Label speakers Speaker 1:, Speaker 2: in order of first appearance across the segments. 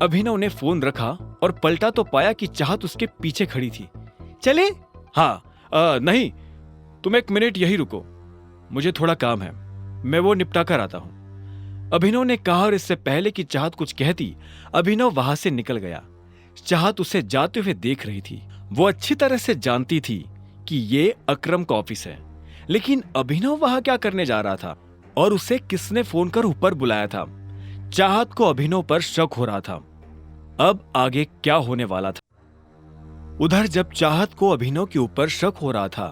Speaker 1: अभिनव ने फोन रखा और पलटा तो पाया कि चाहत उसके पीछे खड़ी थी। चले? हाँ, नहीं, तुम एक मिनट यही रुको, मुझे थोड़ा काम है, मैं वो निपटा कर आता हूं, अभिनव ने कहा। और इससे पहले कि चाहत कुछ कहती, अभिनव वहां से निकल गया। चाहत उसे जाते हुए देख रही थी। वो अच्छी तरह से जानती थी कि ये अकरम का ऑफिस है, लेकिन अभिनव वहां क्या करने जा रहा था और उसे किसने फोन कर ऊपर बुलाया था। चाहत को अभिनव पर शक हो रहा था। अब आगे क्या होने वाला था? उधर जब चाहत को अभिनव के ऊपर शक हो रहा था,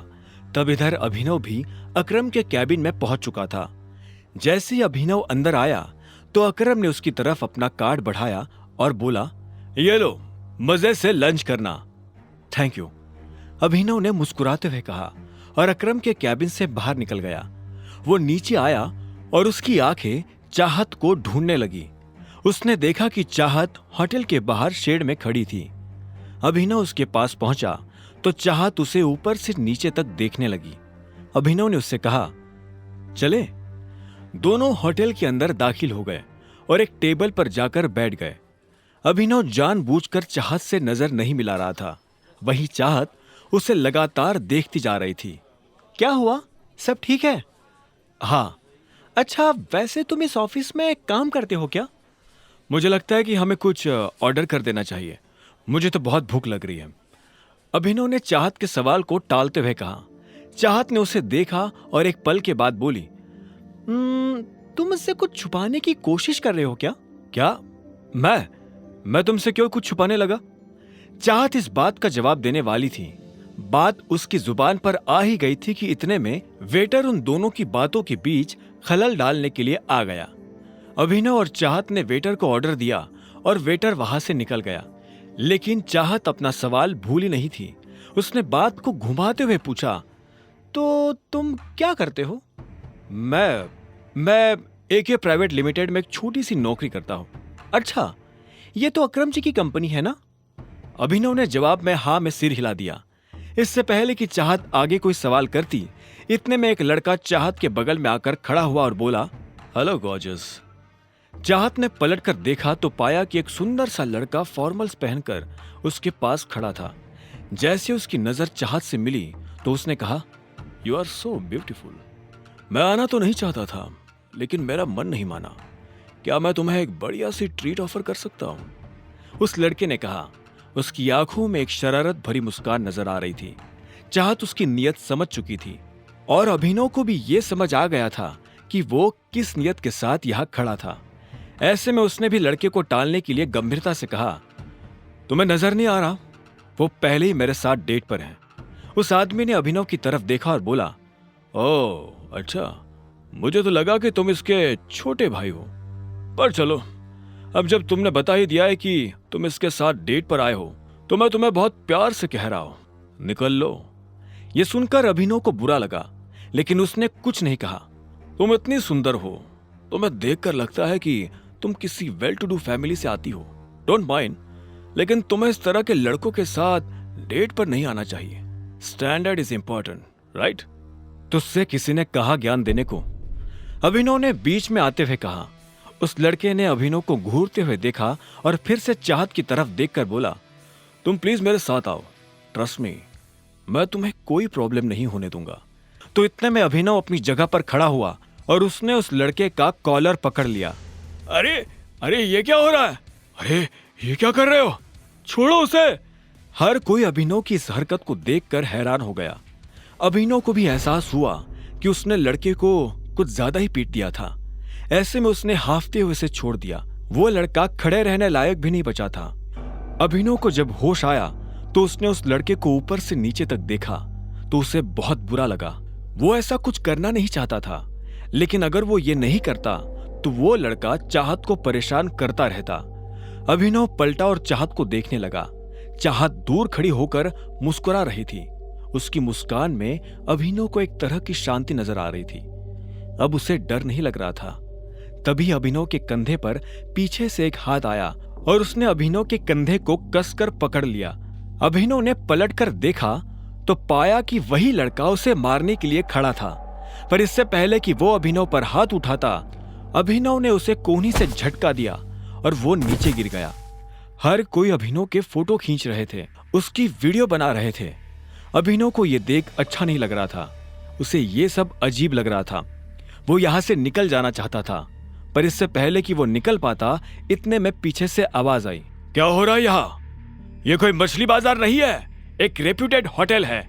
Speaker 1: तब इधर अभिनव भी अकरम के कैबिन में पहुंच चुका था। जैसे ही अभिनव अंदर आया तो अकरम ने उसकी तरफ अपना कार्ड बढ़ाया और बोला, ये लो, मजे से लंच करना। थैंक यू, अभिनव ने मुस्कुराते हुए कहा और अकरम के कैबिन से बाहर निकल गया। वो नीचे आया और उसकी आंखें चाहत को ढूंढने लगी। उसने देखा कि चाहत होटल के बाहर शेड में खड़ी थी। अभिनव उसके पास पहुंचा तो चाहत उसे ऊपर से नीचे तक देखने लगी। अभिनव ने उससे कहा, चले? दोनों होटल के अंदर दाखिल हो गए और एक टेबल पर जाकर बैठ गए। अभिनव जानबूझकर चाहत से नजर नहीं मिला रहा था, वहीं चाहत उसे लगातार देखती जा रही थी। क्या हुआ, सब ठीक है? हाँ। अच्छा, वैसे तुम इस ऑफिस में काम करते हो क्या? मुझे लगता है कि हमें कुछ ऑर्डर कर देना चाहिए, मुझे तो बहुत भूख लग रही है, अभिनव ने चाहत के सवाल को टालते हुए कहा। चाहत ने उसे देखा और एक पल के बाद बोली, तुम मुझसे कुछ छुपाने की कोशिश कर रहे हो क्या? क्या? मैं तुमसे क्यों कुछ छुपाने लगा? चाहत इस बात का जवाब देने वाली थी। बात उसकी जुबान पर आ ही गई थी कि इतने में वेटर उन दोनों की बातों के बीच खलल डालने के लिए आ गया। अभिनव और चाहत ने वेटर को ऑर्डर दिया और वेटर वहां से निकल गया, लेकिन चाहत अपना सवाल भूली नहीं थी। उसने बात को घुमाते हुए पूछा, तो तुम क्या करते हो? मैं AK प्राइवेट लिमिटेड में एक छोटी सी नौकरी करता हूं। अच्छा, ये तो अकरम जी की कंपनी है ना? अभिनव ने जवाब में हाँ में सिर हिला दिया। इससे पहले कि चाहत आगे कोई सवाल करती, इतने में एक लड़का चाहत के बगल में आकर खड़ा हुआ और बोला, हेलो गॉर्जियस। चाहत ने पलटकर देखा तो पाया कि एक सुंदर सा लड़का फॉर्मल्स पहनकर उसके पास खड़ा था। जैसे उसकी नजर चाहत से मिली तो उसने कहा, यू आर सो ब्यूटीफुल। मैं आना तो नहीं चाहता था, लेकिन मेरा मन नहीं माना। क्या मैं तुम्हें एक बढ़िया सी ट्रीट ऑफर कर सकता हूं? उस लड़के ने कहा। उसकी आंखों में एक शरारत भरी मुस्कान नजर आ रही थी। चाहत उसकी नीयत समझ चुकी थी और अभिनव को भी यह समझ आ गया था कि वो किस नीयत के साथ यहां खड़ा था। ऐसे में उसने भी लड़के को टालने के लिए गंभीरता से कहा, तुम्हें नजर नहीं आ रहा? वो पहले ही मेरे साथ डेट पर है। उस आदमी ने अभिनव की तरफ देखा और बोला, ओह अच्छा, मुझे तो लगा कि तुम इसके छोटे भाई हो। पर चलो, अब जब तुमने बता ही दिया है कि तुम इसके साथ डेट पर आए हो, तो मैं तुम्हें बहुत प्यार से कह रहा हूं, निकल लो। यह सुनकर अभिनव को बुरा लगा, लेकिन उसने कुछ नहीं कहा। तुम इतनी सुंदर हो, तुम्हें देखकर लगता है कि तुम किसी वेल टू डू फैमिली से आती हो। डोंट माइंड, लेकिन तुम्हें इस तरह के लड़कों के साथ डेट पर नहीं आना चाहिए। Standard is important, right? तुझसे किसी ने कहा ज्ञान देने को? अभिनव ने बीच में आते हुए कहा। उस लड़के ने अभिनव को घूरते हुए देखा और फिर से चाहत की तरफ देखकर बोला, तुम प्लीज मेरे साथ आओ, ट्रस्ट मी, मैं तुम्हें कोई प्रॉब्लम नहीं होने दूंगा। तो इतने में अभिनव अपनी जगह पर खड़ा हुआ और उसने उस लड़के का कॉलर पकड़ लिया। अरे अरे, ये क्या हो रहा है? अरे ये क्या कर रहे हो? छोड़ो उसे। हर कोई अभिनव की इस हरकत को देखकर हैरान हो गया। अभिनव को भी एहसास हुआ कि उसने लड़के को कुछ ज्यादा ही पीट दिया था। ऐसे में उसने हाफते हुए उसे छोड़ दिया। वो लड़का खड़े रहने लायक भी नहीं बचा था। अभिनव को जब होश आया तो उसने उस लड़के को ऊपर से नीचे तक देखा तो उसे बहुत बुरा लगा। वो ऐसा कुछ करना नहीं चाहता था, लेकिन अगर वो ये नहीं करता तो वो लड़का चाहत को परेशान करता रहता। अभिनव पलटा और चाहत को देखने लगा। चाहत दूर खड़ी होकर मुस्कुरा रही थी। उसकी मुस्कान में अभिनव को एक तरह की शांति नजर आ रही थी। अब उसे डर नहीं लग रहा था। तभी अभिनव के कंधे पर पीछे से एक हाथ आया और उसने अभिनव के कंधे को कसकर पकड़ लिया। अभिनव ने पलटकर देखा तो पाया कि वही लड़का उसे मारने के लिए खड़ा था, पर इससे पहले कि वो अभिनव पर हाथ उठाता, अभिनव ने उसे कोहनी से झटका दिया और वो नीचे गिर गया। हर कोई अभिनव के फोटो खींच रहे थे, उसकी वीडियो बना रहे थे। अभिनव को ये देख अच्छा नहीं लग रहा था, उसे ये सब अजीब लग रहा था। वो यहाँ से निकल जाना चाहता था, पर इससे पहले कि वो निकल पाता, इतने में पीछे से आवाज आई। क्या हो रहा है यहाँ? ये कोई मछली बाजार नहीं है, एक रेप्यूटेड होटल है।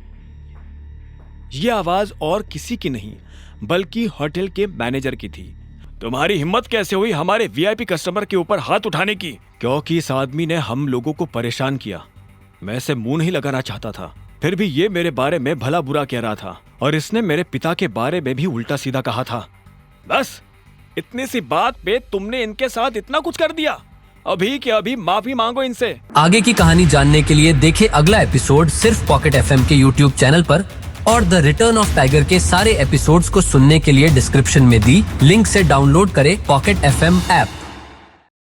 Speaker 1: ये आवाज और किसी की नहीं बल्कि होटल के मैनेजर की थी। तुम्हारी हिम्मत कैसे हुई हमारे वीआईपी कस्टमर के ऊपर हाथ उठाने की? क्योंकि इस आदमी ने हम लोगों को परेशान किया। मैं इसे मुंह नहीं लगाना चाहता था, फिर भी ये मेरे बारे में भला बुरा कह रहा था और इसने मेरे पिता के बारे में भी उल्टा सीधा कहा था। बस इतनी सी बात पे तुमने इनके साथ इतना कुछ कर दिया? अभी के अभी माफी मांगो इनसे।
Speaker 2: आगे की कहानी जानने के लिए देखें अगला एपिसोड सिर्फ पॉकेट एफएम के यूट्यूब चैनल पर, और द रिटर्न ऑफ टाइगर के सारे एपिसोड्स को सुनने के लिए डिस्क्रिप्शन में दी लिंक से डाउनलोड करें पॉकेट एफएम ऐप।